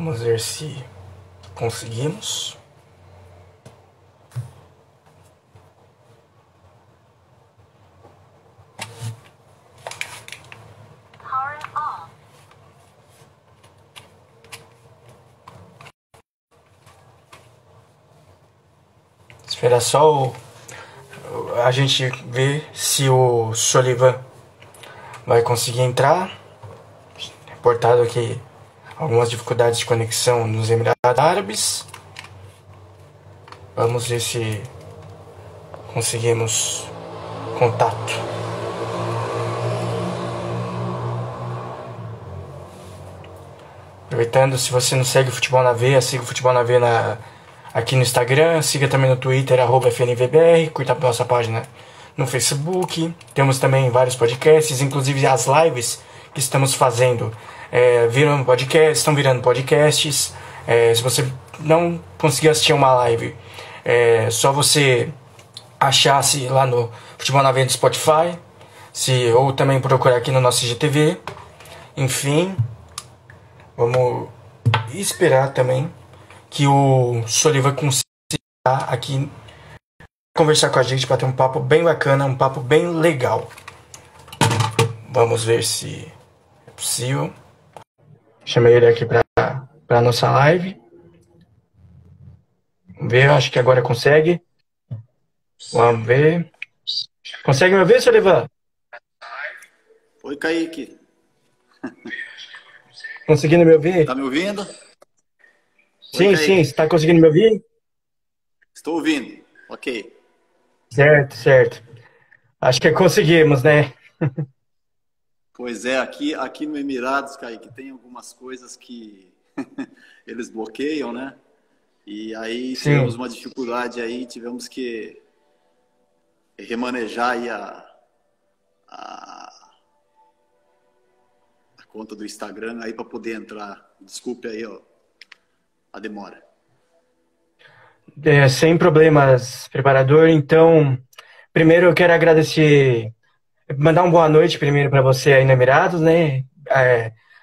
Vamos ver se conseguimos. Espera só a gente ver se o Solivan vai conseguir entrar. Reportado aqui algumas dificuldades de conexão nos Emirados Árabes. Vamos ver se conseguimos contato. Aproveitando, se você não segue o Futebol na Veia, siga o Futebol na Veia aqui no Instagram, siga também no Twitter, @FNVBR, curta a nossa página no Facebook. Temos também vários podcasts, inclusive as lives que estamos fazendo estão virando podcasts. Se você não conseguir assistir uma live, é só você achar-se lá no Futebol na Veia do Spotify, ou também procurar aqui no nosso IGTV. Enfim, vamos esperar também que o Solivan consiga aqui conversar com a gente para ter um papo bem bacana, um papo bem legal. Vamos ver se é possível. Chamei ele aqui para nossa live. Vamos ver, acho que agora consegue. Vamos ver. Consegue me ouvir, Solivan? Oi, Kaique. Conseguindo me ouvir? Tá me ouvindo? Sim, Oi, sim. Você está conseguindo me ouvir? Estou ouvindo. Ok. Certo, certo. Acho que conseguimos, né? Pois é, aqui no Emirados, Kaique, tem algumas coisas que eles bloqueiam, né? E aí tivemos Sim. uma dificuldade aí, tivemos que remanejar aí a conta do Instagram aí para poder entrar. Desculpe aí, ó, a demora. Sem problemas, preparador. Então, primeiro eu quero agradecer, mandar uma boa noite primeiro para você aí no Emirados, né?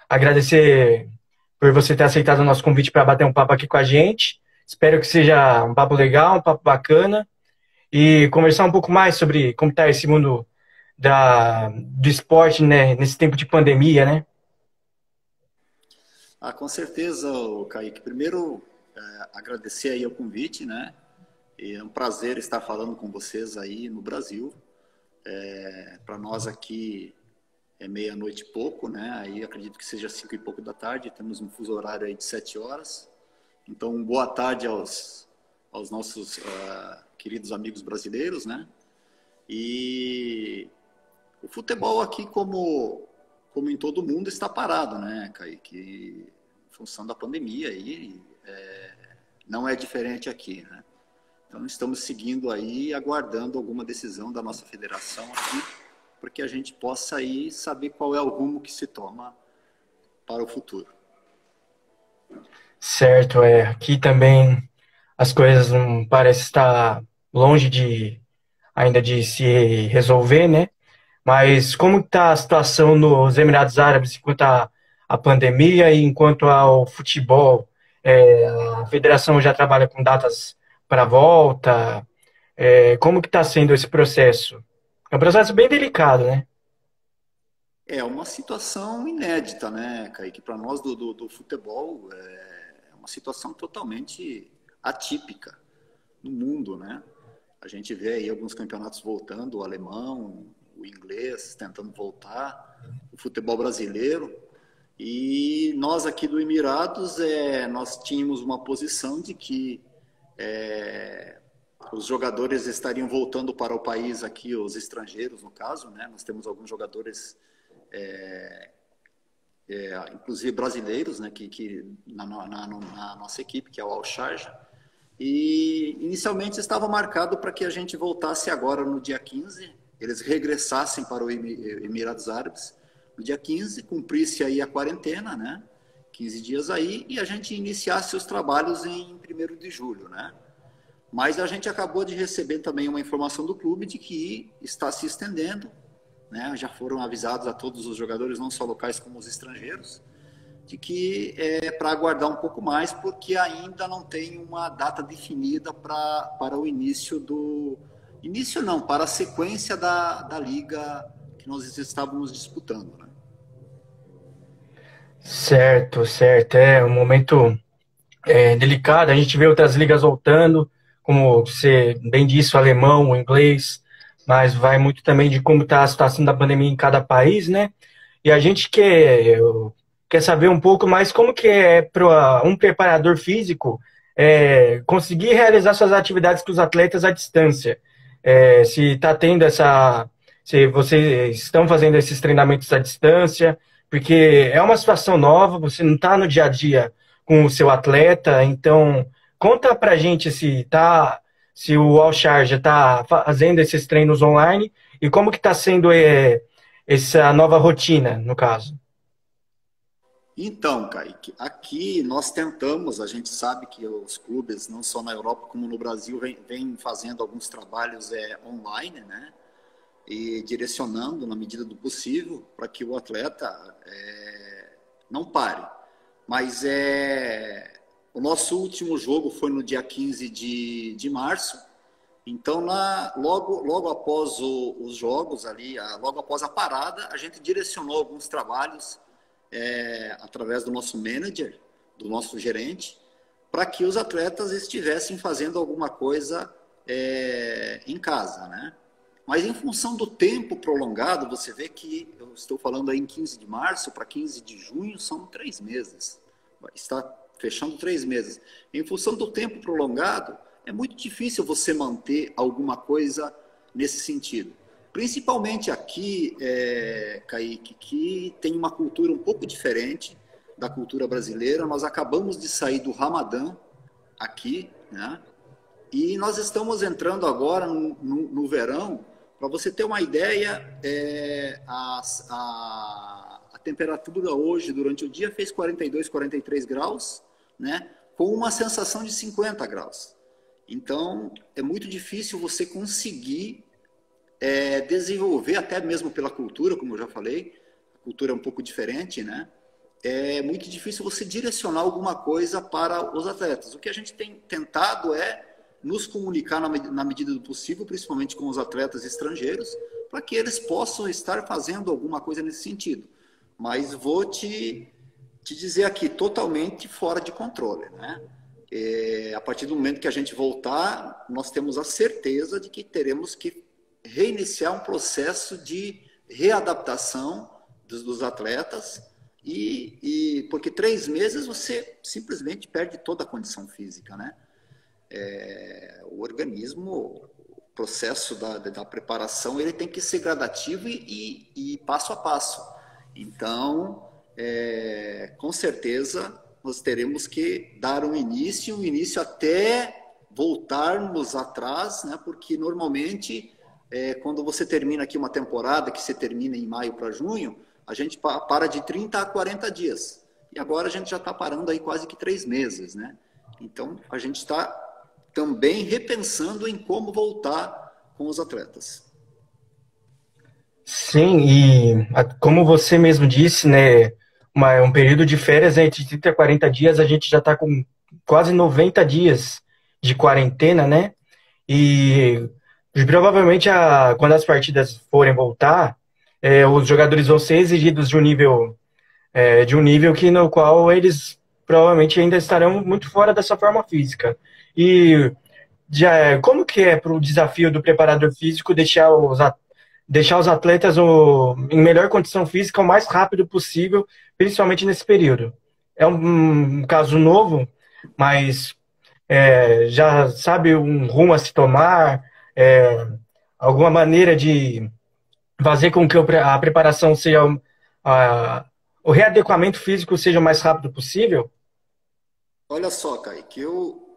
Agradecer por você ter aceitado o nosso convite para bater um papo aqui com a gente. Espero que seja um papo legal, um papo bacana e conversar um pouco mais sobre como está esse mundo do esporte, né? Nesse tempo de pandemia, né? Com certeza, Kaique. Primeiro, agradecer aí o convite, né? E é um prazer estar falando com vocês aí no Brasil. Para nós aqui é meia-noite e pouco, né? Aí acredito que seja 5 e pouco da tarde. Temos um fuso horário aí de 7 horas. Então, boa tarde aos nossos queridos amigos brasileiros, né? E o futebol aqui, como em todo mundo, está parado, né, Kaique? Em função da pandemia aí, não é diferente aqui, né? Então, estamos seguindo aí, aguardando alguma decisão da nossa federação aqui, para que a gente possa aí saber qual é o rumo que se toma para o futuro. Certo, aqui também as coisas não parecem estar longe ainda de se resolver, né? Mas como está a situação nos Emirados Árabes enquanto a pandemia e enquanto ao futebol? A federação já trabalha com datas para volta? Como que está sendo esse processo? É um processo bem delicado, né? É uma situação inédita, né, Kaique? Para nós do futebol, é uma situação totalmente atípica no mundo, né? A gente vê aí alguns campeonatos voltando, o alemão, o inglês tentando voltar, o futebol brasileiro. E nós aqui do Emirados, nós tínhamos uma posição de que os jogadores estariam voltando para o país aqui, os estrangeiros no caso, né? Nós temos alguns jogadores inclusive brasileiros, né, que na nossa equipe, que é o Al Sharjah, e inicialmente estava marcado para que a gente voltasse agora no dia 15, eles regressassem para o Emirados Árabes no dia 15, cumprisse aí a quarentena, né, 15 dias aí, e a gente iniciasse os trabalhos em 1º de julho, né. Mas a gente acabou de receber também uma informação do clube de que está se estendendo, né? Já foram avisados a todos os jogadores, não só locais como os estrangeiros, de que é para aguardar um pouco mais, porque ainda não tem uma data definida para o início do... Início não, para a sequência da liga que nós estávamos disputando, né? Certo, certo. É um momento delicado. A gente vê outras ligas voltando, como você bem disse, o alemão, o inglês, mas vai muito também de como está a situação da pandemia em cada país, né? E a gente quer saber um pouco mais como que é para um preparador físico conseguir realizar suas atividades com os atletas à distância. Se está tendo se vocês estão fazendo esses treinamentos à distância, porque é uma situação nova, você não está no dia a dia com o seu atleta, então conta pra gente se o All Charge está fazendo esses treinos online e como que está sendo essa nova rotina, no caso. Então, Kaique, aqui nós tentamos, a gente sabe que os clubes, não só na Europa como no Brasil, vem fazendo alguns trabalhos online, né? E direcionando na medida do possível para que o atleta não pare. Mas o nosso último jogo foi no dia 15 de março, então logo após os jogos ali, logo após a parada, a gente direcionou alguns trabalhos através do nosso manager, do nosso gerente, para que os atletas estivessem fazendo alguma coisa em casa, né? Mas em função do tempo prolongado, você vê que, eu estou falando aí em 15 de março para 15 de junho, são 3 meses. Está fechando 3 meses. Em função do tempo prolongado, é muito difícil você manter alguma coisa nesse sentido. Principalmente aqui, Kaique, que tem uma cultura um pouco diferente da cultura brasileira. Nós acabamos de sair do Ramadã aqui, né? E nós estamos entrando agora no verão. Para você ter uma ideia, a temperatura hoje, durante o dia, fez 42, 43 graus, né? Com uma sensação de 50 graus. Então, é muito difícil você conseguir desenvolver, até mesmo pela cultura, como eu já falei, a cultura é um pouco diferente, né? É muito difícil você direcionar alguma coisa para os atletas. O que a gente tem tentado nos comunicar na medida do possível, principalmente com os atletas estrangeiros, para que eles possam estar fazendo alguma coisa nesse sentido. Mas vou te dizer aqui, totalmente fora de controle, né? A partir do momento que a gente voltar, nós temos a certeza de que teremos que reiniciar um processo de readaptação dos atletas, porque 3 meses você simplesmente perde toda a condição física, né? O organismo, o processo da preparação, ele tem que ser gradativo e passo a passo. Então, com certeza, nós teremos que dar um início até voltarmos atrás, né? Porque normalmente, quando você termina aqui uma temporada, que você termina em maio para junho, a gente para de 30 a 40 dias. E agora a gente já está parando aí quase que 3 meses, né? Então, a gente está também repensando em como voltar com os atletas. Sim, como você mesmo disse, né, um período de férias entre 30 e 40 dias, a gente já está com quase 90 dias de quarentena, né? E provavelmente quando as partidas forem voltar, os jogadores vão ser exigidos de um nível no qual eles provavelmente ainda estarão muito fora dessa forma física. E como que é para o desafio do preparador físico deixar os atletas em melhor condição física o mais rápido possível, principalmente nesse período? É um caso novo, mas já sabe um rumo a se tomar, alguma maneira de fazer com que a preparação seja, o readequamento físico seja o mais rápido possível? Olha só, Kaique, eu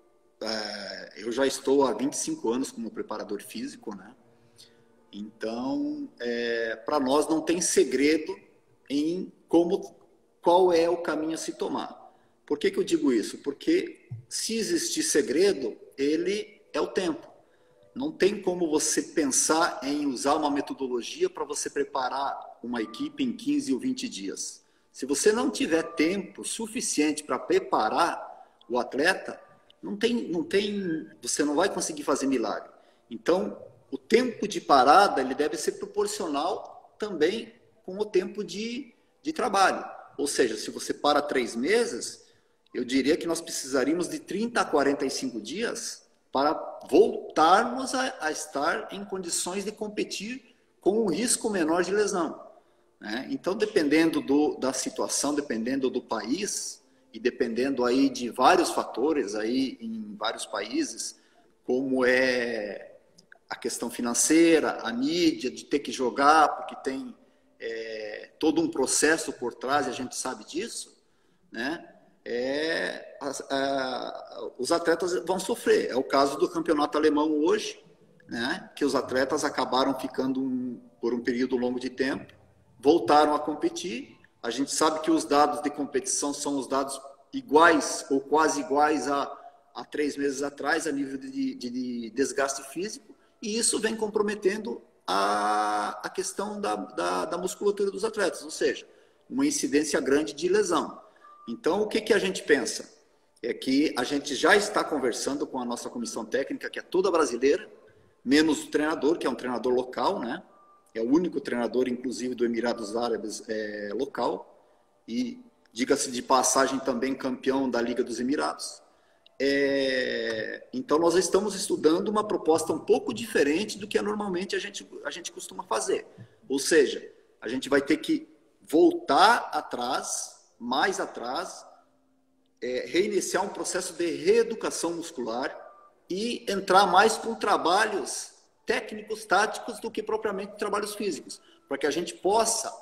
já estou há 25 anos como preparador físico, né? Então, para nós não tem segredo em qual é o caminho a se tomar. Por que eu digo isso? Porque se existir segredo, ele é o tempo. Não tem como você pensar em usar uma metodologia para você preparar uma equipe em 15 ou 20 dias. Se você não tiver tempo suficiente para preparar o atleta, você não vai conseguir fazer milagre. Então, o tempo de parada ele deve ser proporcional também com o tempo de trabalho. Ou seja, se você para 3 meses, eu diria que nós precisaríamos de 30 a 45 dias para voltarmos a estar em condições de competir com um risco menor de lesão. Né? Então, dependendo da situação, dependendo do país e dependendo aí de vários fatores aí em vários países, como é a questão financeira, a mídia, de ter que jogar, porque tem todo um processo por trás, e a gente sabe disso, né? Os atletas vão sofrer. É o caso do campeonato alemão hoje, né? Que os atletas acabaram ficando por um período longo de tempo, voltaram a competir. A gente sabe que os dados de competição são os dados iguais ou quase iguais a 3 meses atrás, a nível de desgaste físico, e isso vem comprometendo a questão da musculatura dos atletas, ou seja, uma incidência grande de lesão. Então, o que a gente pensa? É que a gente já está conversando com a nossa comissão técnica, que é toda brasileira, menos o treinador, que é um treinador local, né? É o único treinador, inclusive, do Emirados Árabes local, e, diga-se de passagem, também campeão da Liga dos Emirados. Então, nós estamos estudando uma proposta um pouco diferente do que normalmente a gente costuma fazer. Ou seja, a gente vai ter que voltar atrás, mais atrás, reiniciar um processo de reeducação muscular e entrar mais com trabalhos técnicos, táticos, do que propriamente trabalhos físicos, para que a gente possa,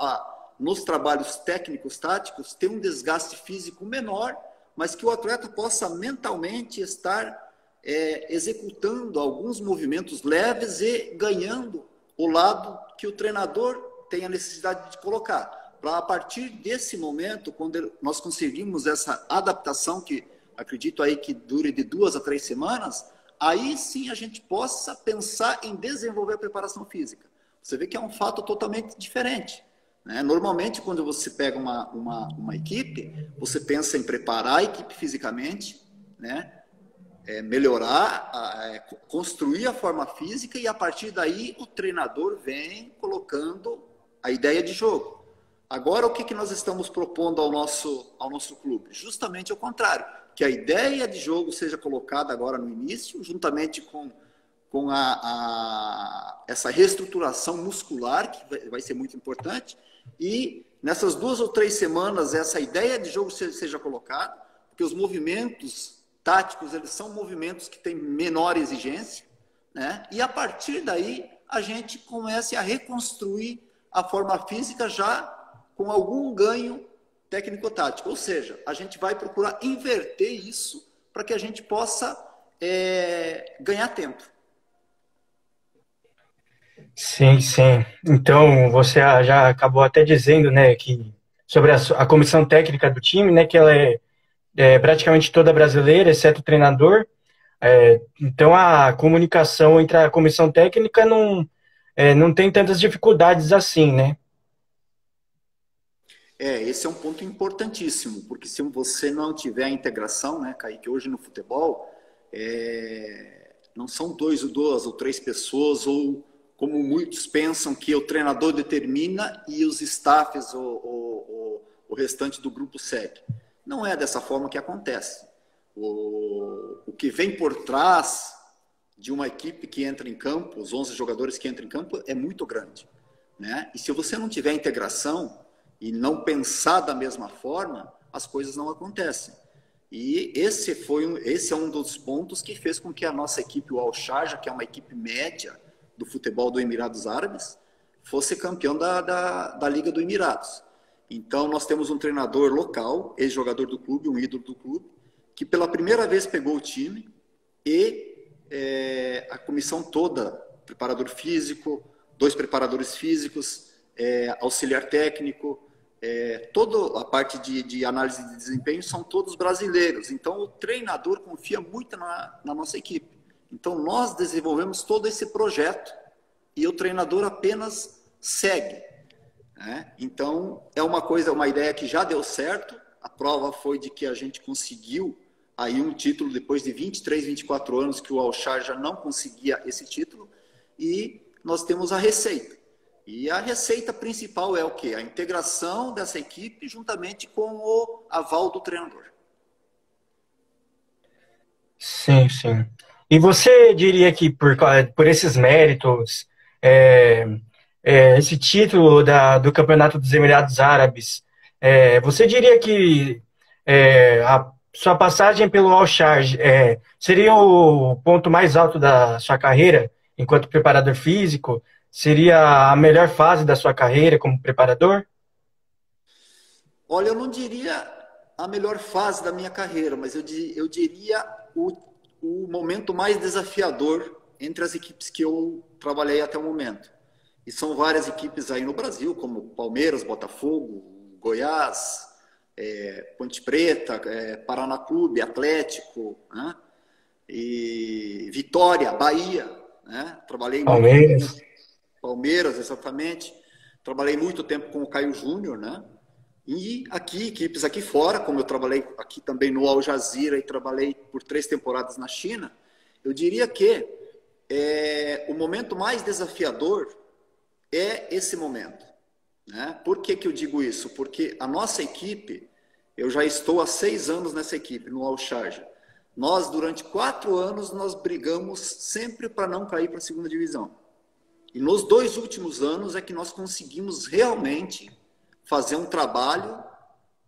nos trabalhos técnicos, táticos, ter um desgaste físico menor, mas que o atleta possa mentalmente estar executando alguns movimentos leves e ganhando o lado que o treinador tem a necessidade de colocar. Para, a partir desse momento, quando nós conseguimos essa adaptação, que acredito aí que dure de 2 a 3 semanas, aí sim a gente possa pensar em desenvolver a preparação física. Você vê que é um fato totalmente diferente. Normalmente, quando você pega uma equipe, você pensa em preparar a equipe fisicamente, né? Melhorar, construir a forma física, e a partir daí o treinador vem colocando a ideia de jogo. Agora, o que nós estamos propondo ao nosso clube? Justamente o contrário, que a ideia de jogo seja colocada agora no início, juntamente com essa reestruturação muscular, que vai ser muito importante, e nessas 2 ou 3 semanas essa ideia de jogo seja colocada, porque os movimentos táticos, eles são movimentos que têm menor exigência, né? E a partir daí a gente comece a reconstruir a forma física já com algum ganho técnico-tático, ou seja, a gente vai procurar inverter isso para que a gente possa ganhar tempo. Sim, sim. Então, você já acabou até dizendo, né, que sobre a comissão técnica do time, né, que ela é praticamente toda brasileira, exceto o treinador. Então, a comunicação entre a comissão técnica não tem tantas dificuldades assim, né? Esse é um ponto importantíssimo, porque se você não tiver a integração, né, Kaique, hoje no futebol, não são 2 ou 3 pessoas, ou como muitos pensam, que o treinador determina e os staffs, o restante do grupo segue. Não é dessa forma que acontece. O que vem por trás de uma equipe que entra em campo, os 11 jogadores que entram em campo, é muito grande, né? E se você não tiver integração e não pensar da mesma forma, as coisas não acontecem. E esse é um dos pontos que fez com que a nossa equipe, o Al-Sharjah, que é uma equipe média do futebol do Emirados Árabes, fosse campeão da Liga do Emirados. Então, nós temos um treinador local, ex-jogador do clube, um ídolo do clube, que pela primeira vez pegou o time, e a comissão toda, preparador físico, 2 preparadores físicos, auxiliar técnico, toda a parte de análise de desempenho são todos brasileiros. Então, o treinador confia muito na nossa equipe. Então, nós desenvolvemos todo esse projeto e o treinador apenas segue. né? Então, é uma ideia que já deu certo. A prova foi de que a gente conseguiu aí um título depois de 23, 24 anos que o Al-Sharjah não conseguia esse título, e nós temos a receita. E a receita principal é o quê? A integração dessa equipe juntamente com o aval do treinador. Sim, sim. E você diria que por esses méritos, é, esse título do Campeonato dos Emirados Árabes, você diria que a sua passagem pelo Al-Sharjah seria o ponto mais alto da sua carreira enquanto preparador físico? Seria a melhor fase da sua carreira como preparador? Olha, eu não diria a melhor fase da minha carreira, mas eu diria o momento mais desafiador entre as equipes que eu trabalhei até o momento. E são várias equipes aí no Brasil, como Palmeiras, Botafogo, Goiás, Ponte Preta, Paraná Clube, Atlético, né? E Vitória, Bahia, né? Trabalhei muito tempo Palmeiras. Palmeiras, exatamente. Trabalhei muito tempo com o Caio Júnior, né? E aqui, equipes aqui fora, como eu trabalhei aqui também no Al Jazeera e trabalhei por 3 temporadas na China, eu diria que o momento mais desafiador é esse momento, né? Por que que eu digo isso? Porque a nossa equipe, eu já estou há 6 anos nessa equipe, no Al Sharjah. Nós, durante 4 anos, nós brigamos sempre para não cair para a segunda divisão. E nos 2 últimos anos é que nós conseguimos realmente fazer um trabalho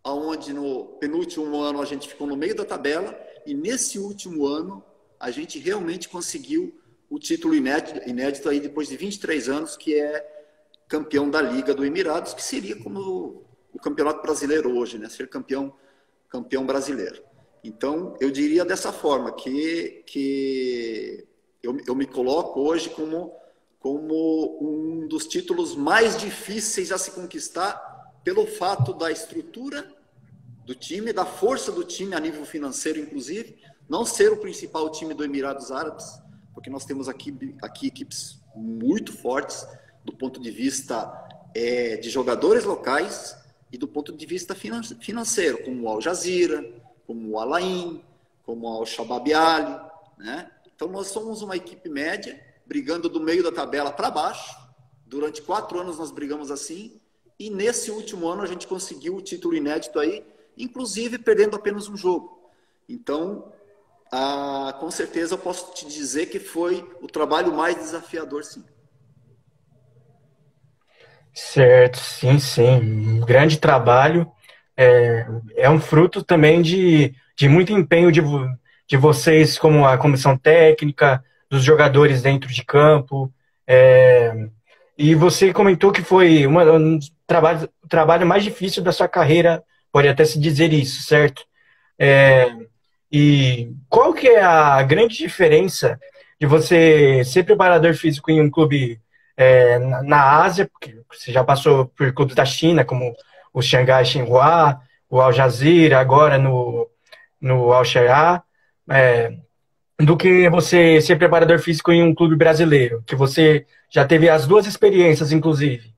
onde no penúltimo ano a gente ficou no meio da tabela e nesse último ano a gente realmente conseguiu o título inédito aí depois de 23 anos, que é campeão da Liga do Emirados, que seria como o campeonato brasileiro hoje, né? Ser campeão brasileiro. Então, eu diria dessa forma, que eu me coloco hoje como um dos títulos mais difíceis a se conquistar pelo fato da estrutura do time, da força do time a nível financeiro, inclusive, não ser o principal time do Emirados Árabes, porque nós temos aqui equipes muito fortes do ponto de vista de jogadores locais e do ponto de vista financeiro, como o Al Jazeera, como o Al Ain, como o Al Shabab Ali, né? Então nós somos uma equipe média, brigando do meio da tabela para baixo. Durante 4 anos nós brigamos assim, e nesse último ano a gente conseguiu o título inédito aí, inclusive perdendo apenas um jogo. Então, com certeza eu posso te dizer que foi o trabalho mais desafiador, sim. Certo, sim, sim. Um grande trabalho. É um fruto também de muito empenho de vocês, como a comissão técnica, dos jogadores dentro de campo. É, e você comentou que foi o trabalho mais difícil da sua carreira, pode até se dizer isso, certo? É, e qual que é a grande diferença de você ser preparador físico em um clube na Ásia, porque você já passou por clubes da China, como o Shanghai Shenhua, o Al Jazeera, agora no Al Shaya, é, do que você ser preparador físico em um clube brasileiro, que você já teve as duas experiências, inclusive.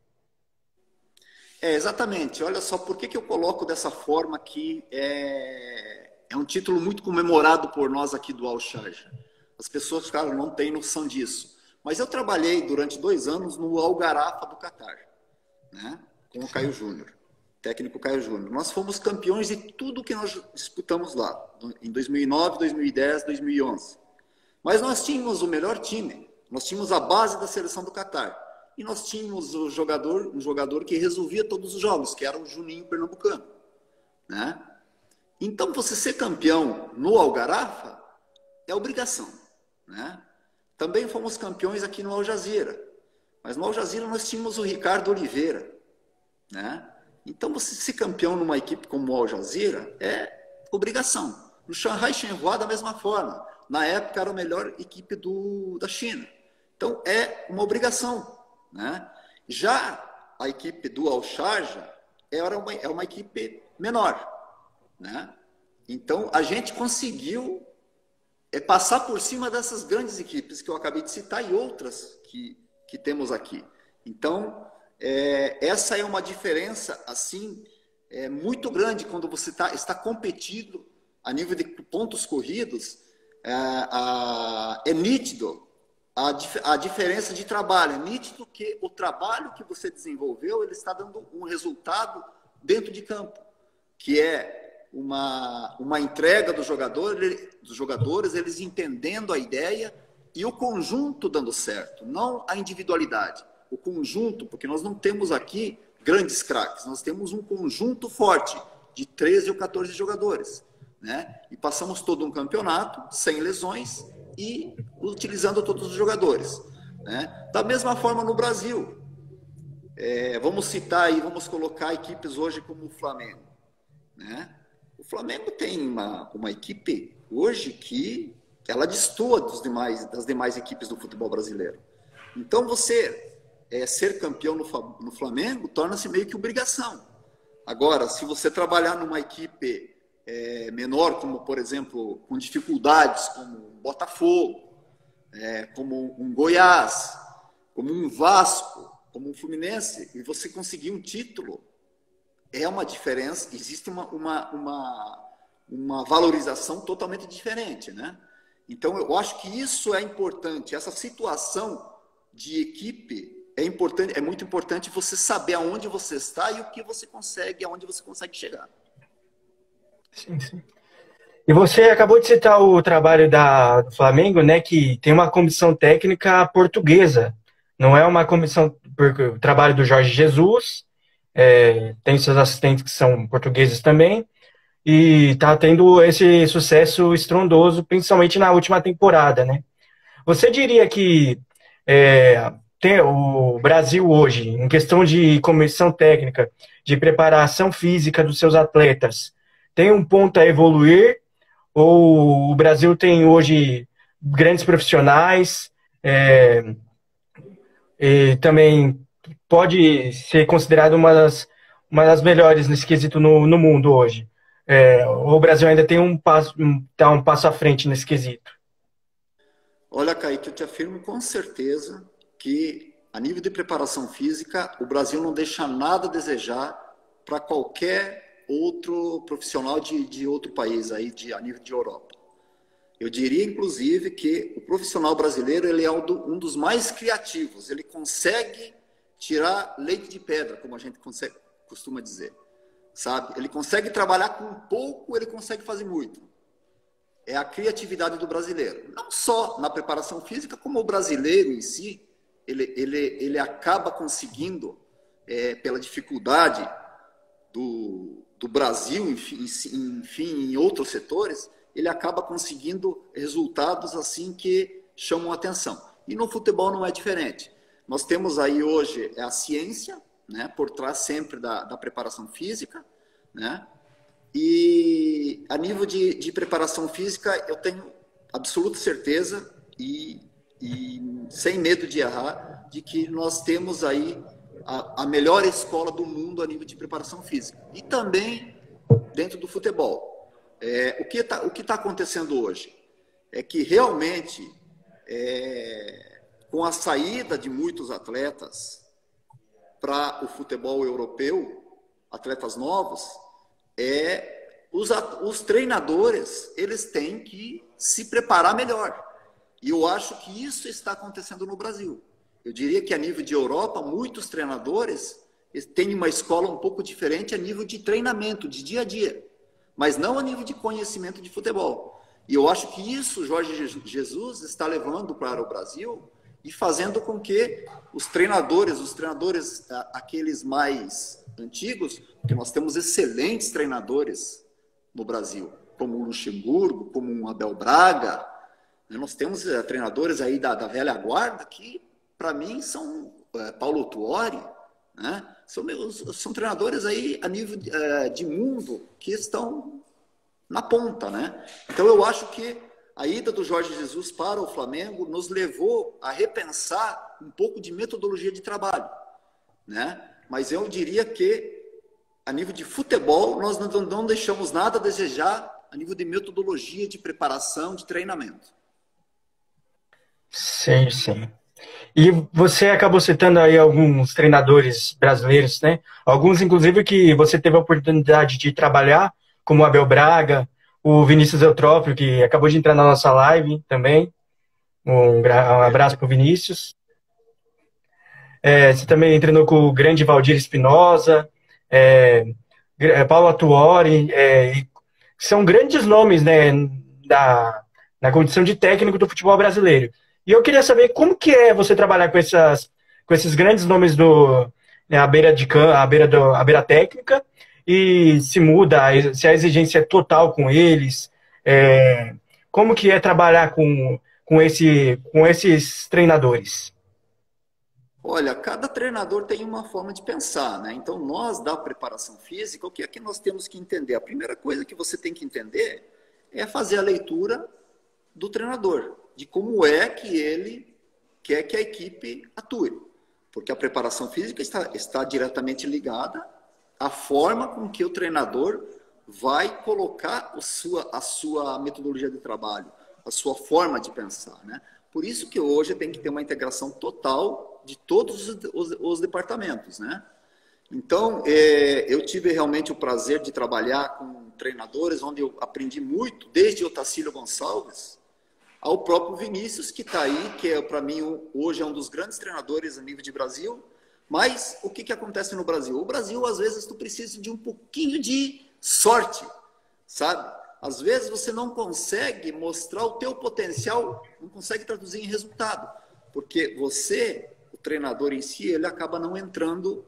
Exatamente. Olha só, por que eu coloco dessa forma que é um título muito comemorado por nós aqui do Al Sharjah. As pessoas, claro, não têm noção disso. Mas eu trabalhei durante 2 anos no Al Gharafa do Catar, né? Com o Caio Júnior, técnico Caio Júnior. Nós fomos campeões de tudo que nós disputamos lá, em 2009, 2010, 2011. Mas nós tínhamos o melhor time, nós tínhamos a base da seleção do Catar. E nós tínhamos um jogador que resolvia todos os jogos, que era o Juninho Pernambucano, né? Então, você ser campeão no Al Gharafa é obrigação, né? Também fomos campeões aqui no Al Jazeera. Mas no Al Jazeera nós tínhamos o Ricardo Oliveira, né? Então, você ser campeão numa equipe como o Al Jazeera é obrigação. No Shanghai Shenhua, da mesma forma. Na época, era a melhor equipe da China. Então, é uma obrigação, né? Já a equipe do Al Sharjah é uma equipe menor, né? Então, a gente conseguiu passar por cima dessas grandes equipes que eu acabei de citar e outras que temos aqui. Então, Essa é uma diferença assim muito grande quando você está competindo a nível de pontos corridos. É nítido a diferença de trabalho. É nítido que o trabalho que você desenvolveu ele está dando um resultado dentro de campo, que é uma entrega dos jogadores, eles entendendo a ideia e o conjunto dando certo, não a individualidade. O conjunto, porque nós não temos aqui grandes craques, nós temos um conjunto forte de 13 ou 14 jogadores, né? E passamos todo um campeonato sem lesões e utilizando todos os jogadores, né? Da mesma forma no Brasil, vamos citar aí, vamos colocar equipes hoje como o Flamengo, né? O Flamengo tem uma equipe hoje que ela destoa das demais equipes do futebol brasileiro. Então você ser campeão no Flamengo torna-se meio que obrigação. Agora, se você trabalhar numa equipe menor, como por exemplo, com dificuldades, como um Botafogo, como um Goiás, como um Vasco, como um Fluminense, e você conseguir um título, é uma diferença, existe uma valorização totalmente diferente, né? Então, eu acho que isso é importante, essa situação de equipe é importante, é muito importante você saber aonde você está e o que você consegue, aonde você consegue chegar. Sim, sim. E você acabou de citar o trabalho do Flamengo, né, que tem uma comissão técnica portuguesa, não é uma comissão, porque o trabalho do Jorge Jesus, tem seus assistentes que são portugueses também, e está tendo esse sucesso estrondoso, principalmente na última temporada, né? Você diria que tem o Brasil hoje, em questão de comissão técnica, de preparação física dos seus atletas, tem um ponto a evoluir? Ou o Brasil tem hoje grandes profissionais e também pode ser considerado uma das melhores nesse quesito no mundo hoje? O Brasil ainda tem tá um passo à frente nesse quesito? Olha, Kaique, eu te afirmo com certeza que, a nível de preparação física, o Brasil não deixa nada a desejar para qualquer outro profissional de outro país, aí, a nível de Europa. Eu diria, inclusive, que o profissional brasileiro ele é um dos mais criativos. Ele consegue tirar leite de pedra, como a gente costuma dizer. Sabe? Ele consegue trabalhar com pouco, ele consegue fazer muito. É a criatividade do brasileiro. Não só na preparação física, como o brasileiro em si, ele acaba conseguindo, pela dificuldade do Brasil, enfim, em outros setores, ele acaba conseguindo resultados assim que chamam a atenção. E no futebol não é diferente. Nós temos aí hoje a ciência, né, por trás sempre da preparação física, né? E a nível de preparação física, eu tenho absoluta certeza e sem medo de errar, de que nós temos aí a melhor escola do mundo a nível de preparação física. E também dentro do futebol. O que tá acontecendo hoje é que realmente, com a saída de muitos atletas para o futebol europeu, atletas novos, os treinadores eles têm que se preparar melhor. E eu acho que isso está acontecendo no Brasil. Eu diria que a nível de Europa, muitos treinadores têm uma escola um pouco diferente a nível de treinamento, de dia a dia, mas não a nível de conhecimento de futebol. E eu acho que isso Jorge Jesus está levando para o Brasil e fazendo com que os treinadores aqueles mais antigos, porque nós temos excelentes treinadores no Brasil, como o Luxemburgo, como o Abel Braga, né? Nós temos treinadores aí da velha guarda que, para mim, são Paulo Tuori, né? São treinadores aí a nível de mundo que estão na ponta, né? Então eu acho que a ida do Jorge Jesus para o Flamengo nos levou a repensar um pouco de metodologia de trabalho, né? Mas eu diria que a nível de futebol nós não deixamos nada a desejar a nível de metodologia de preparação, de treinamento. Sim, sim. E você acabou citando aí alguns treinadores brasileiros, né? Alguns, inclusive, que você teve a oportunidade de trabalhar, como o Abel Braga, o Vinícius Eutrópio, que acabou de entrar na nossa live também. Um abraço para o Vinícius. Você também treinou com o grande Valdir Espinosa, é, Paulo Atuori, são grandes nomes, né, na condição de técnico do futebol brasileiro. E eu queria saber como que é você trabalhar com esses grandes nomes né, à beira de campo, à beira técnica, e se muda, se a exigência é total com eles, é, como que é trabalhar com esses treinadores? Olha, cada treinador tem uma forma de pensar, né? Então, nós da preparação física, o que é que nós temos que entender? A primeira coisa que você tem que entender é fazer a leitura do treinador, de como é que ele quer que a equipe atue. Porque a preparação física está diretamente ligada à forma com que o treinador vai colocar a sua metodologia de trabalho, a sua forma de pensar, né? Por isso que hoje tem que ter uma integração total de todos os departamentos, né? Então, eu tive realmente o prazer de trabalhar com treinadores onde eu aprendi muito, desde o Tacílio Gonçalves ao próprio Vinícius, que está aí, que para mim hoje é um dos grandes treinadores a nível de Brasil. Mas o que acontece no Brasil? O Brasil, às vezes, tu precisa de um pouquinho de sorte, sabe? Às vezes você não consegue mostrar o teu potencial, não consegue traduzir em resultado, porque você, o treinador em si, ele acaba não entrando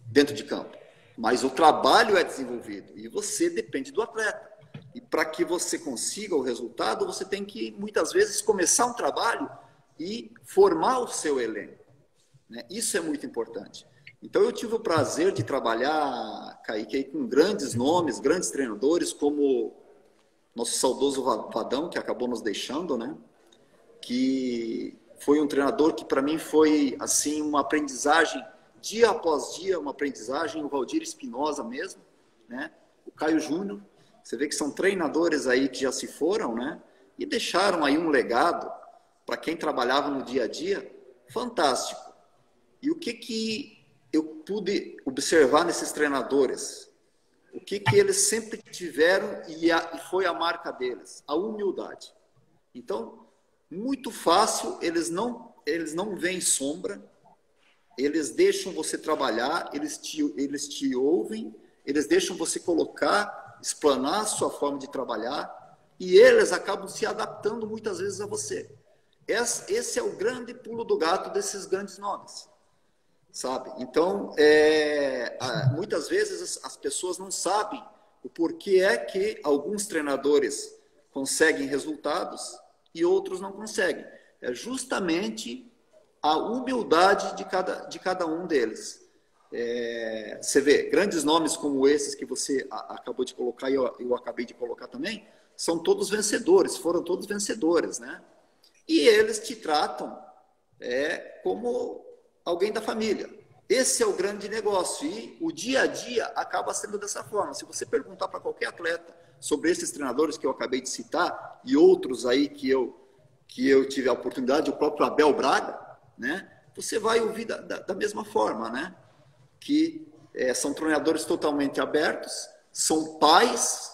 dentro de campo. Mas o trabalho é desenvolvido e você depende do atleta. E para que você consiga o resultado, você tem que, muitas vezes, começar um trabalho e formar o seu elenco, né? Isso é muito importante. Então, eu tive o prazer de trabalhar, Kaique, aí, com grandes nomes, grandes treinadores, como nosso saudoso Vadão, que acabou nos deixando, né? Que foi um treinador que, para mim, foi assim uma aprendizagem, dia após dia, uma aprendizagem. O Valdir Espinosa mesmo, né? O Caio Júnior. Você vê que são treinadores aí que já se foram, né? E deixaram aí um legado para quem trabalhava no dia a dia fantástico. E o que eu pude observar nesses treinadores? O que eles sempre tiveram e foi a marca deles? A humildade. Então, muito fácil, eles não veem sombra, eles deixam você trabalhar, eles te ouvem, eles deixam você colocar, explanar a sua forma de trabalhar, e eles acabam se adaptando muitas vezes a você. Esse é o grande pulo do gato desses grandes nomes, sabe? Então, muitas vezes as pessoas não sabem o porquê é que alguns treinadores conseguem resultados e outros não conseguem. É justamente a humildade de cada um deles. Você vê, grandes nomes como esses que você acabou de colocar e eu acabei de colocar também, são todos vencedores, foram todos vencedores, né? E eles te tratam como alguém da família. Esse é o grande negócio e o dia a dia acaba sendo dessa forma. Se você perguntar para qualquer atleta sobre esses treinadores que eu acabei de citar e outros aí que eu tive a oportunidade, o próprio Abel Braga, né? Você vai ouvir da mesma forma, né? Que são treinadores totalmente abertos, são pais,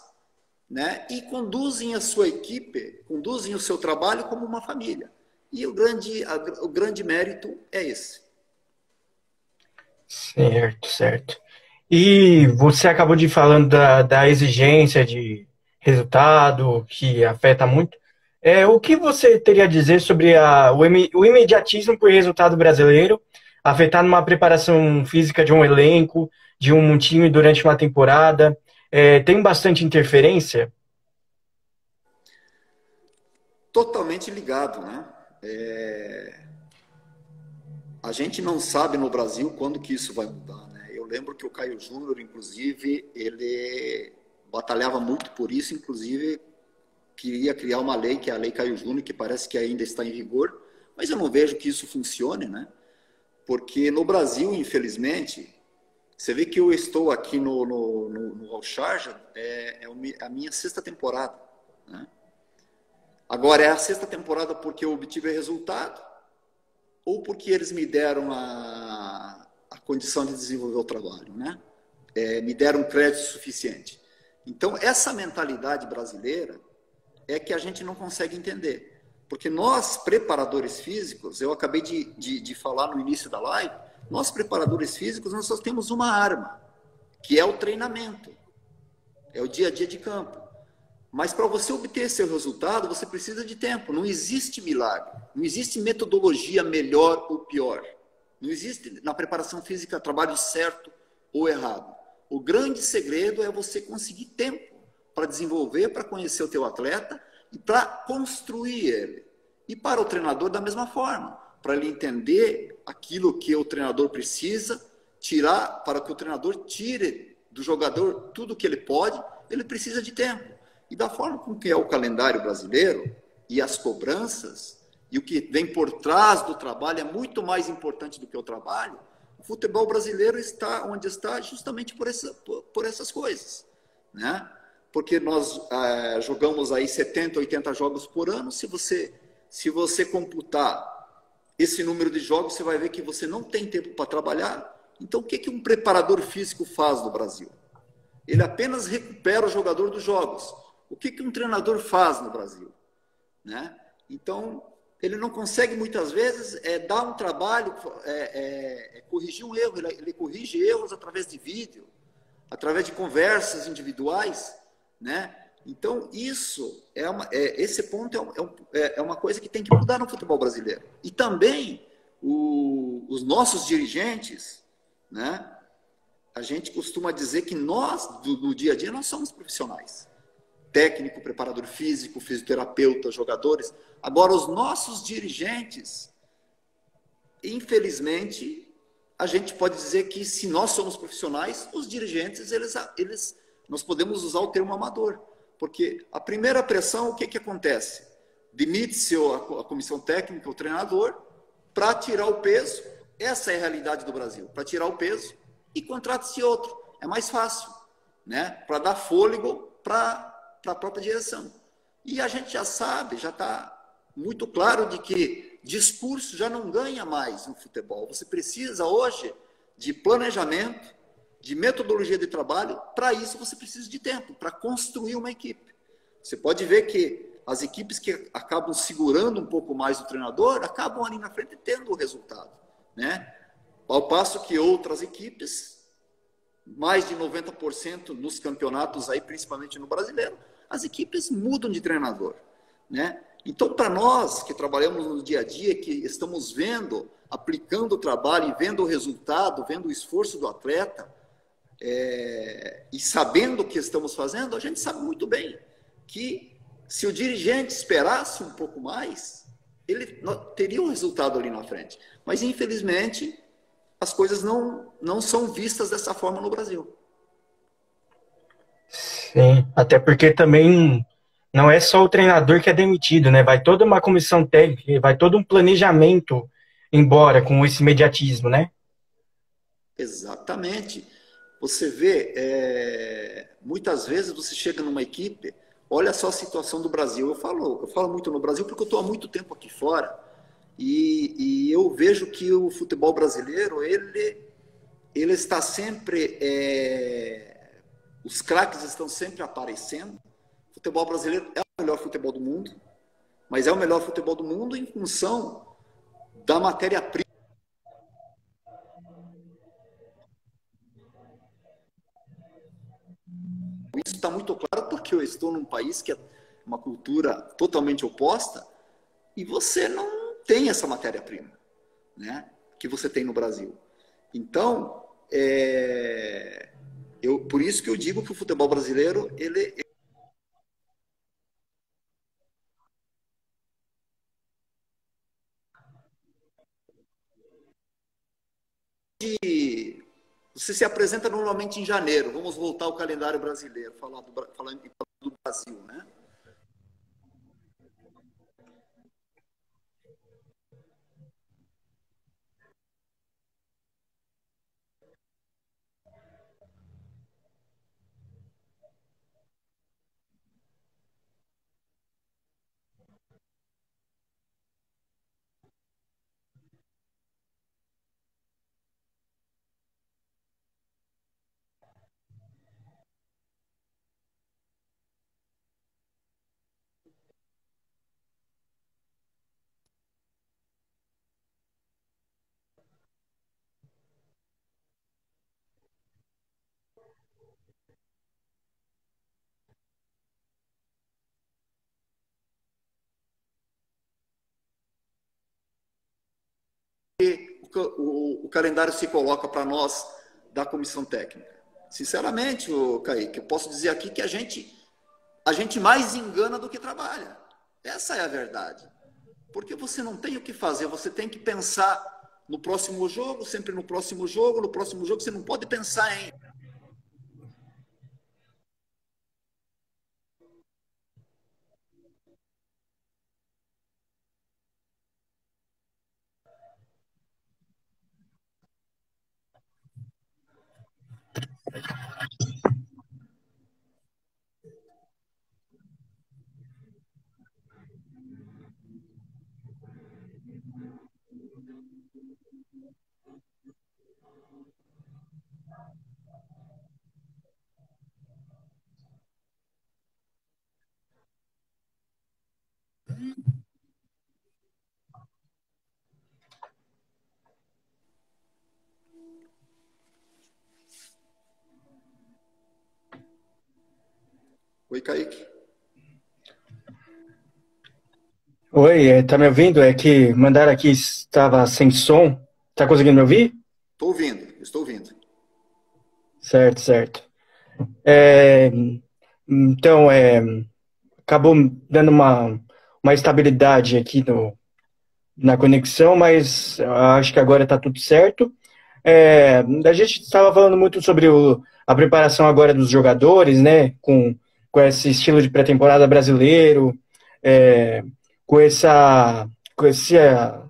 né? E conduzem a sua equipe, conduzem o seu trabalho como uma família. E o grande mérito é esse. Certo, certo. E você acabou de falando da exigência de resultado, que afeta muito. O que você teria a dizer sobre o imediatismo por resultado brasileiro afetar numa preparação física de um elenco, de um time durante uma temporada? Tem bastante interferência? Totalmente ligado, né? A gente não sabe no Brasil quando que isso vai mudar, né? Eu lembro que o Caio Júnior, inclusive, ele batalhava muito por isso, inclusive queria criar uma lei, que é a Lei Caio Júnior, que parece que ainda está em vigor, mas eu não vejo que isso funcione, né? Porque no Brasil, infelizmente, você vê que eu estou aqui no Al Sharjah, é a minha sexta temporada, né? Agora, é a sexta temporada porque eu obtive resultado, ou porque eles me deram a condição de desenvolver o trabalho, né? Me deram crédito suficiente. Então, essa mentalidade brasileira é que a gente não consegue entender. Porque nós, preparadores físicos, eu acabei de falar no início da live, nós, preparadores físicos, nós só temos uma arma, que é o treinamento, é o dia a dia de campo. Mas para você obter seu resultado, você precisa de tempo. Não existe milagre. Não existe metodologia melhor ou pior. Não existe na preparação física trabalho certo ou errado. O grande segredo é você conseguir tempo para desenvolver, para conhecer o teu atleta e para construir ele. E para o treinador da mesma forma, para ele entender aquilo que o treinador precisa, tirar, para que o treinador tire do jogador tudo o que ele pode, ele precisa de tempo. E da forma com que é o calendário brasileiro e as cobranças e o que vem por trás do trabalho é muito mais importante do que o trabalho, o futebol brasileiro está onde está justamente por essas coisas, né? Porque nós jogamos aí 70, 80 jogos por ano. Se você computar esse número de jogos, você vai ver que você não tem tempo para trabalhar. Então, o que um preparador físico faz no Brasil? Ele apenas recupera o jogador dos jogos. O que um treinador faz no Brasil? Né? Então, ele não consegue muitas vezes dar um trabalho, corrigir um erro. Ele corrige erros através de vídeo, através de conversas individuais, né? Então, esse ponto é uma coisa que tem que mudar no futebol brasileiro. E também os nossos dirigentes, né? A gente costuma dizer que nós, no dia a dia, nós somos profissionais. Técnico, preparador físico, fisioterapeuta, jogadores. Agora, os nossos dirigentes, infelizmente, a gente pode dizer que se nós somos profissionais, os dirigentes, nós podemos usar o termo amador. Porque a primeira pressão, o que acontece? Demite-se a comissão técnica, o treinador, para tirar o peso. Essa é a realidade do Brasil. Para tirar o peso e contrata-se outro. É mais fácil, né? Para dar fôlego para a própria direção. E a gente já sabe, já está muito claro de que discurso já não ganha mais no futebol. Você precisa hoje de planejamento, de metodologia de trabalho. Para isso você precisa de tempo, para construir uma equipe. Você pode ver que as equipes que acabam segurando um pouco mais o treinador, acabam ali na frente tendo o resultado, né? Ao passo que outras equipes, mais de 90% nos campeonatos aí, principalmente no brasileiro, as equipes mudam de treinador, né? Então, para nós que trabalhamos no dia a dia, que estamos vendo, aplicando o trabalho e vendo o resultado, vendo o esforço do atleta, e sabendo o que estamos fazendo, a gente sabe muito bem que se o dirigente esperasse um pouco mais, ele teria um resultado ali na frente. Mas, infelizmente, as coisas não são vistas dessa forma no Brasil. Sim, até porque também não é só o treinador que é demitido, né? Vai toda uma comissão técnica, vai todo um planejamento embora com esse imediatismo, né? Exatamente. Você vê, muitas vezes você chega numa equipe, olha só a situação do Brasil. Eu falo muito no Brasil porque eu estou há muito tempo aqui fora e eu vejo que o futebol brasileiro, ele está sempre, os craques estão sempre aparecendo. O futebol brasileiro é o melhor futebol do mundo, mas é o melhor futebol do mundo em função da matéria-prima. Isso está muito claro porque eu estou num país que é uma cultura totalmente oposta e você não tem essa matéria-prima, né, que você tem no Brasil. Então, por isso que eu digo que o futebol brasileiro, você se apresenta normalmente em janeiro. Vamos voltar ao calendário brasileiro, falando do Brasil, né? o calendário se coloca para nós da comissão técnica? Sinceramente, Kaique, eu posso dizer aqui que a gente mais engana do que trabalha. Essa é a verdade. Porque você não tem o que fazer, você tem que pensar no próximo jogo, sempre no próximo jogo, você não pode pensar em... Oi, Kaique. Oi, tá me ouvindo? É que mandaram aqui, estava sem som. Tá conseguindo me ouvir? Estou ouvindo. Certo, certo. É, então, acabou dando uma estabilidade aqui na conexão, mas acho que agora está tudo certo. A gente estava falando muito sobre a preparação agora dos jogadores, né? Com esse estilo de pré-temporada brasileiro, é, com essa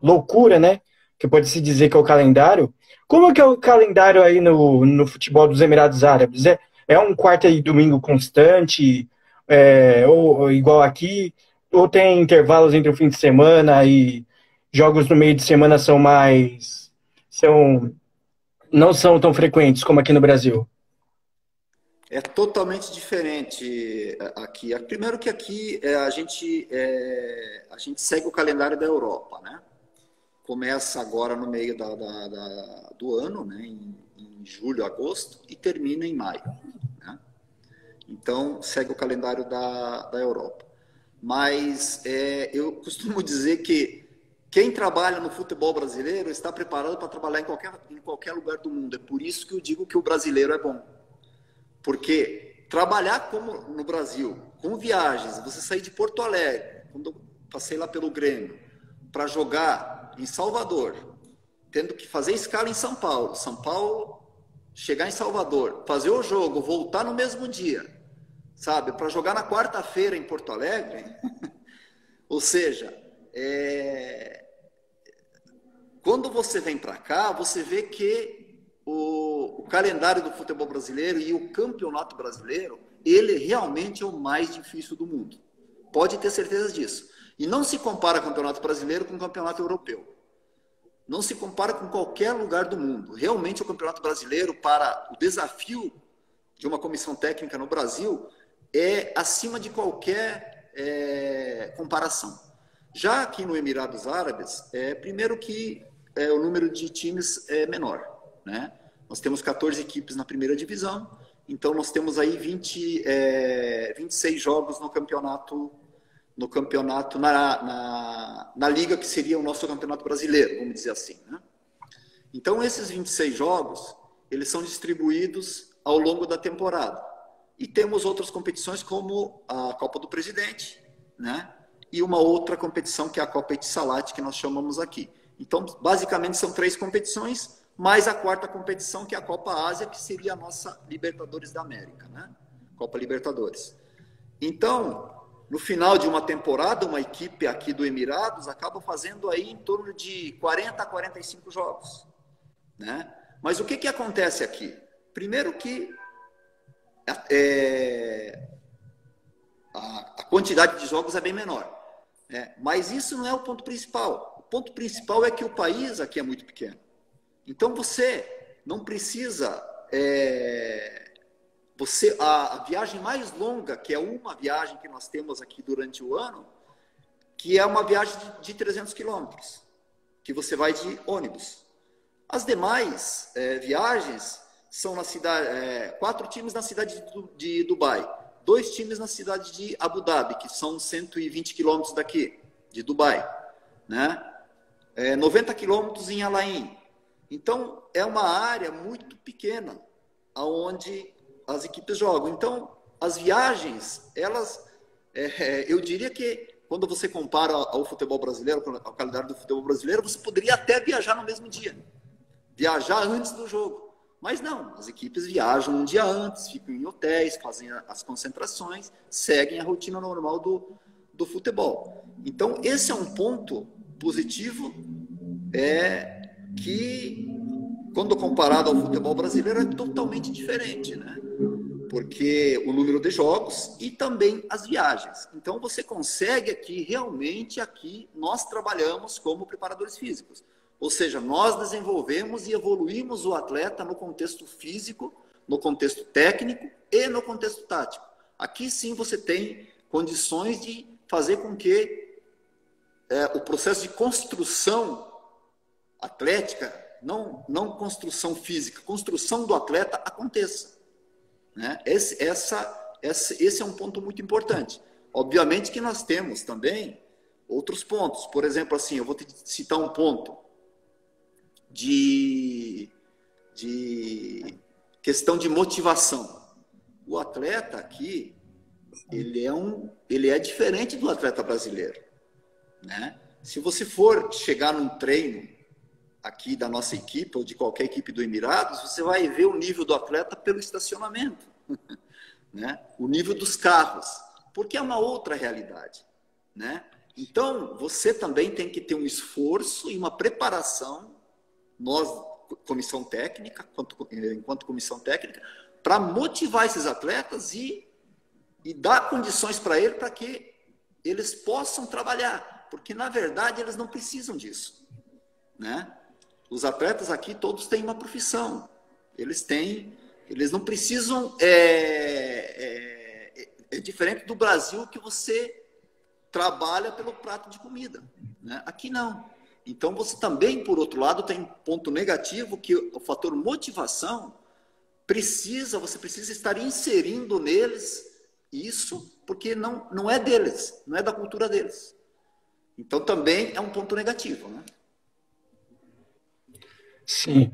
loucura, né? Que pode se dizer que é o calendário. Como é que é o calendário aí no futebol dos Emirados Árabes? É um quarta e domingo constante, ou igual aqui, ou tem intervalos entre o fim de semana e jogos no meio de semana são não são tão frequentes como aqui no Brasil? É totalmente diferente aqui. Primeiro que aqui a gente segue o calendário da Europa, né? Começa agora no meio do ano, né? Em julho, agosto, e termina em maio, né? Então, segue o calendário da Europa. Mas eu costumo dizer que quem trabalha no futebol brasileiro está preparado para trabalhar em qualquer lugar do mundo. É por isso que eu digo que o brasileiro é bom. Porque trabalhar como no Brasil, com viagens, você sair de Porto Alegre, quando eu passei lá pelo Grêmio, para jogar em Salvador, tendo que fazer escala em São Paulo, chegar em Salvador, fazer o jogo, voltar no mesmo dia, sabe? Para jogar na quarta-feira em Porto Alegre. Ou seja, quando você vem para cá, você vê que o calendário do futebol brasileiro e o campeonato brasileiro, ele realmente é o mais difícil do mundo. Pode ter certeza disso. E não se compara o campeonato brasileiro com o campeonato europeu. Não se compara com qualquer lugar do mundo. Realmente o campeonato brasileiro, para o desafio de uma comissão técnica no Brasil, é acima de qualquer comparação. Já aqui no Emirados Árabes, primeiro que o número de times é menor, né? Nós temos 14 equipes na primeira divisão, então nós temos aí 26 jogos no campeonato, na liga que seria o nosso campeonato brasileiro, vamos dizer assim, né? Então esses 26 jogos, eles são distribuídos ao longo da temporada. E temos outras competições como a Copa do Presidente, né? E uma outra competição que é a Copa Etisalat, que nós chamamos aqui. Então, basicamente, são 3 competições, mais a quarta competição, que é a Copa Ásia, que seria a nossa Libertadores da América, né? Copa Libertadores. Então, no final de uma temporada, uma equipe aqui do Emirados acaba fazendo aí em torno de 40 a 45 jogos, né? Mas o que acontece aqui? Primeiro que a quantidade de jogos é bem menor, né? Mas isso não é o ponto principal. O ponto principal é que o país aqui é muito pequeno. Então você não precisa... a viagem mais longa, que é uma viagem que nós temos aqui durante o ano, que é uma viagem de 300 quilômetros, que você vai de ônibus. As demais viagens são na cidade, 4 times na cidade de Dubai, 2 times na cidade de Abu Dhabi, que são 120 quilômetros daqui, de Dubai, né? 90 quilômetros em Al Ain, Então, é uma área muito pequena aonde as equipes jogam. Então, as viagens, elas, eu diria que quando você compara ao futebol brasileiro, ao calendário do futebol brasileiro, você poderia até viajar no mesmo dia, viajar antes do jogo. Mas não, as equipes viajam um dia antes, ficam em hotéis, fazem as concentrações, seguem a rotina normal do futebol. Então, esse é um ponto positivo, que, quando comparado ao futebol brasileiro, é totalmente diferente, né? Porque o número de jogos e também as viagens. Então, você consegue aqui, realmente, aqui nós trabalhamos como preparadores físicos. Ou seja, nós desenvolvemos e evoluímos o atleta no contexto físico, no contexto técnico e no contexto tático. Aqui sim você tem condições de fazer com que o processo de construção atlética, não construção física, construção do atleta aconteça. Né? Esse é um ponto muito importante. Obviamente que nós temos também outros pontos. Por exemplo, assim, eu vou te citar um ponto de questão de motivação. O atleta aqui, ele é diferente do atleta brasileiro. Né? Se você for chegar num treino aqui da nossa equipe, ou de qualquer equipe do Emirados, você vai ver o nível do atleta pelo estacionamento, né? O nível dos carros, porque é uma outra realidade. Né? Então, você também tem que ter um esforço e uma preparação, nós, comissão técnica, enquanto comissão técnica, para motivar esses atletas e dar condições para eles para que eles possam trabalhar, porque, na verdade, eles não precisam disso. Né? Os atletas aqui, todos têm uma profissão. Eles não precisam... É diferente do Brasil, que você trabalha pelo prato de comida. Né? Aqui não. Então, você também, por outro lado, tem um ponto negativo, que o fator motivação você precisa estar inserindo neles isso, porque não é deles, não é da cultura deles. Então, também é um ponto negativo, né? Sim.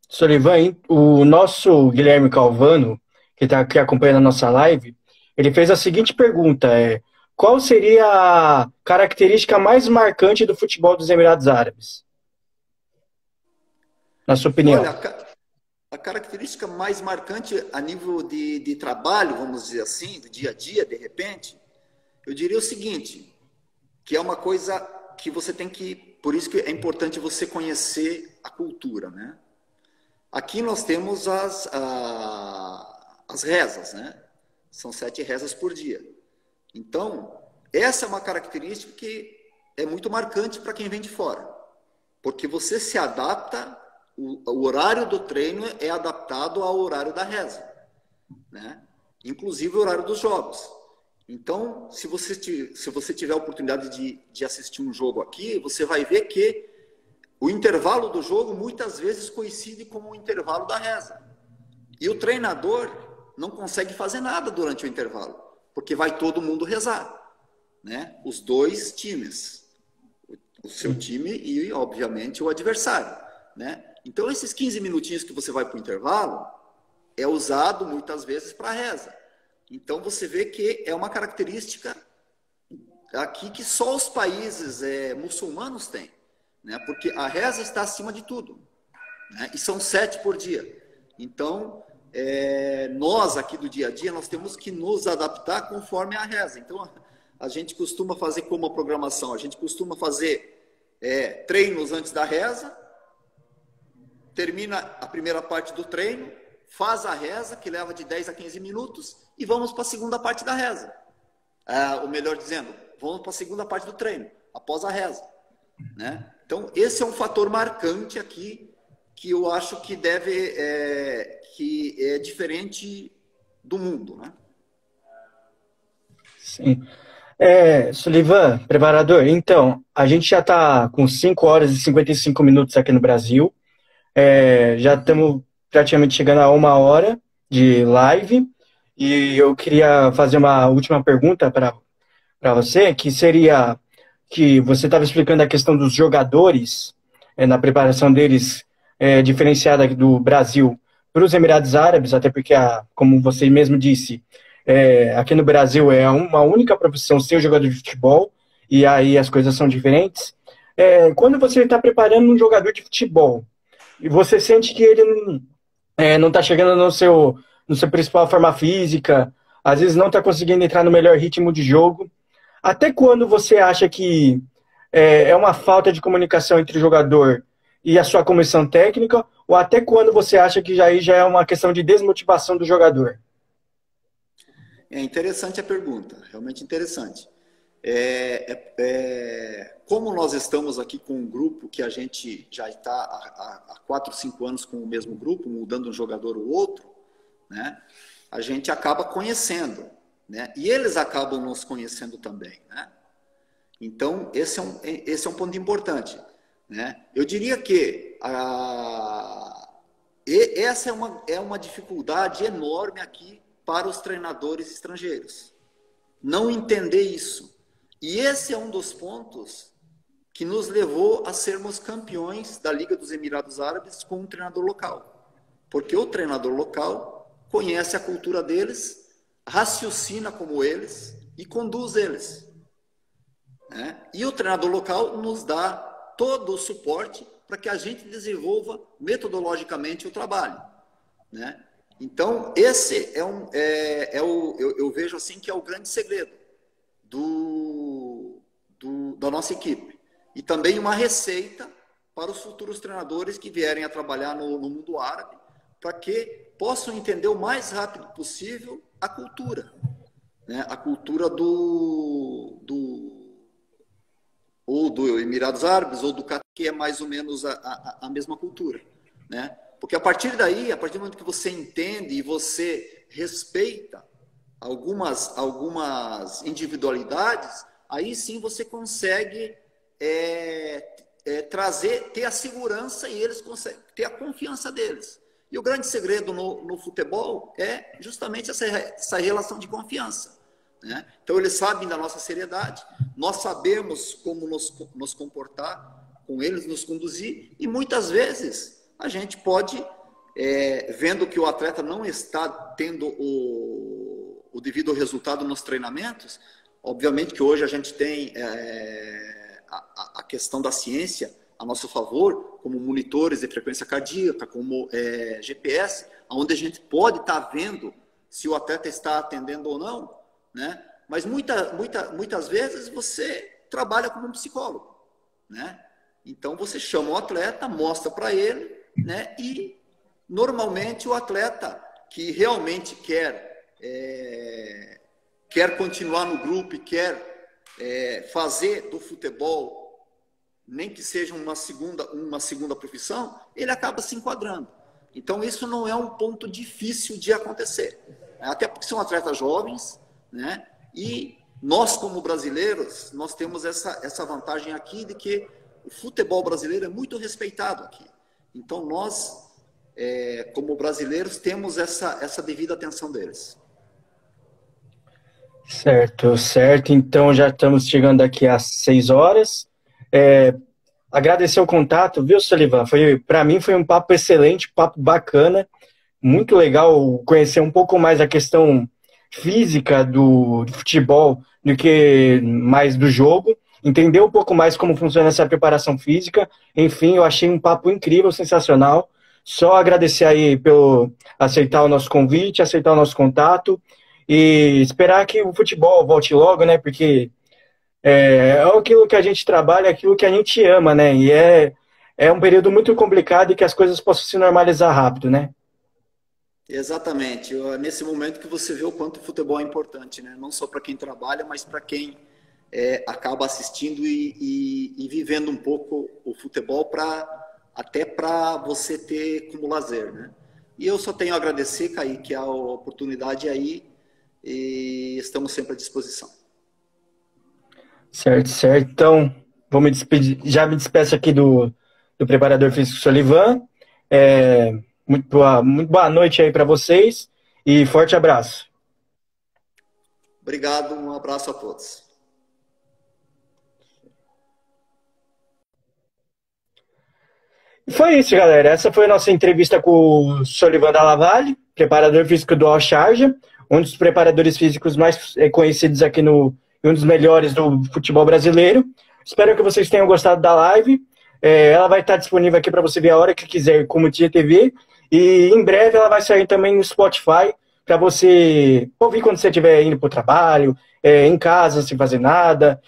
Solivan, o nosso Guilherme Calvano, que está aqui acompanhando a nossa live, ele fez a seguinte pergunta: qual seria a característica mais marcante do futebol dos Emirados Árabes? Na sua opinião. Olha, a característica mais marcante a nível de trabalho, vamos dizer assim, do dia a dia, de repente, eu diria o seguinte, que é uma coisa que você tem que... Por isso que é importante você conhecer a cultura, né? Aqui nós temos as rezas, né? São 7 rezas por dia. Então, essa é uma característica que é muito marcante para quem vem de fora. Porque você se adapta, o horário do treino é adaptado ao horário da reza, né? Inclusive o horário dos jogos. Então, se você tiver a oportunidade de assistir um jogo aqui, você vai ver que o intervalo do jogo muitas vezes coincide com o intervalo da reza. E o treinador não consegue fazer nada durante o intervalo, porque vai todo mundo rezar, né? Os dois times, o seu time e, obviamente, o adversário, né? Então, esses 15 minutinhos que você vai para o intervalo é usado muitas vezes para a reza. Então, você vê que é uma característica aqui que só os países muçulmanos têm, né? Porque a reza está acima de tudo, né? E são 7 por dia. Então, nós aqui do dia a dia, nós temos que nos adaptar conforme a reza. Então, a gente costuma fazer como a programação, a gente costuma fazer treinos antes da reza, termina a primeira parte do treino, faz a reza, que leva de 10 a 15 minutos, e vamos para a segunda parte da reza. Ou melhor dizendo, vamos para a segunda parte do treino, após a reza, né? Então, esse é um fator marcante aqui, que eu acho que que é diferente do mundo, né? Sim. Solivan, preparador, então, a gente já está com 5 horas e 55 minutos aqui no Brasil. Já estamos praticamente chegando a 1 hora de live. E eu queria fazer uma última pergunta para você, que seria que você estava explicando a questão dos jogadores na preparação deles diferenciada do Brasil para os Emirados Árabes, até porque, como você mesmo disse, aqui no Brasil é uma única profissão ser jogador de futebol, e aí as coisas são diferentes. Quando você está preparando um jogador de futebol e você sente que ele não está chegando no seu principal forma física, às vezes não está conseguindo entrar no melhor ritmo de jogo, até quando você acha que uma falta de comunicação entre o jogador e a sua comissão técnica, ou até quando você acha que já é uma questão de desmotivação do jogador? É interessante a pergunta, realmente interessante. Como nós estamos aqui com um grupo que a gente já está há 4, 5 anos com o mesmo grupo, mudando um jogador ou outro, né? A gente acaba conhecendo, né? E eles acabam nos conhecendo também, né? Então, esse é um ponto importante, né? Eu diria que essa é uma dificuldade enorme aqui para os treinadores estrangeiros. Não entender isso. E esse é um dos pontos que nos levou a sermos campeões da Liga dos Emirados Árabes com um treinador local. Porque o treinador local conhece a cultura deles, raciocina como eles e conduz eles, né? E o treinador local nos dá todo o suporte para que a gente desenvolva metodologicamente o trabalho, né? Então, esse eu vejo assim que é o grande segredo da nossa equipe. E também uma receita para os futuros treinadores que vierem a trabalhar no mundo árabe, para que possam entender o mais rápido possível a cultura, né? A cultura ou do Emirados Árabes ou do Catar, que é mais ou menos a mesma cultura, né? Porque a partir do momento que você entende e você respeita algumas individualidades, aí sim você consegue ter a segurança e eles conseguem ter a confiança deles. E o grande segredo no futebol é justamente essa relação de confiança, né? Então eles sabem da nossa seriedade, nós sabemos como nos comportar com eles, nos conduzir, e muitas vezes a gente pode, vendo que o atleta não está tendo o devido resultado nos treinamentos, obviamente que hoje a gente tem a questão da ciência a nosso favor, como monitores de frequência cardíaca, como GPS, onde a gente pode estar vendo se o atleta está atendendo ou não, né? Mas muitas vezes você trabalha como um psicólogo, né? Então você chama o atleta, mostra para ele, né? E normalmente o atleta que realmente quer continuar no grupo e quer fazer do futebol, nem que seja uma segunda profissão, ele acaba se enquadrando. Então isso não é um ponto difícil de acontecer, até porque são atletas jovens, né? E nós, como brasileiros, nós temos essa vantagem aqui de que o futebol brasileiro é muito respeitado aqui. Então nós, como brasileiros, temos essa devida atenção deles. Certo, certo. Então já estamos chegando aqui às 6 horas. Agradecer o contato, viu, Sullivan? Para mim foi um papo excelente, papo bacana, muito legal conhecer um pouco mais a questão física do futebol do que mais do jogo, entender um pouco mais como funciona essa preparação física. Enfim, eu achei um papo incrível, sensacional. Só agradecer aí pelo aceitar o nosso convite, aceitar o nosso contato e esperar que o futebol volte logo, né? Porque aquilo que a gente trabalha, aquilo que a gente ama, né? E é um período muito complicado e que as coisas possam se normalizar rápido, né? Exatamente. Nesse momento que você vê o quanto o futebol é importante, né? Não só para quem trabalha, mas para quem acaba assistindo e vivendo um pouco o futebol até para você ter como lazer, né? E eu só tenho a agradecer, Kaique, a oportunidade aí e estamos sempre à disposição. Certo, certo. Então, vou me despedir. Já me despeço aqui do preparador físico Solivan. Muito boa noite aí para vocês e forte abraço. Obrigado, um abraço a todos. Foi isso, galera. Essa foi a nossa entrevista com o Solivan Dallavalle, preparador físico do Al Sharjah, um dos preparadores físicos mais conhecidos aqui e um dos melhores do futebol brasileiro. Espero que vocês tenham gostado da live. Ela vai estar disponível aqui para você ver a hora que quiser, como Tia TV. E em breve ela vai sair também no Spotify para você ouvir quando você estiver indo para o trabalho, em casa, sem fazer nada,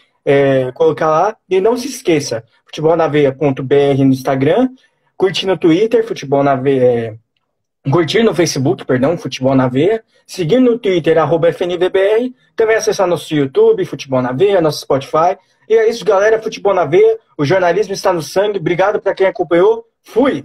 colocar lá. E não se esqueça, futebolnaveia.br no Instagram, curtir no Twitter, Futebol na Veia, curtir no Facebook, perdão, Futebol na Veia, seguir no Twitter, @FNVBR, também acessar nosso YouTube, Futebol na Veia, nosso Spotify. E é isso, galera, Futebol na Veia, o jornalismo está no sangue. Obrigado para quem acompanhou. Fui!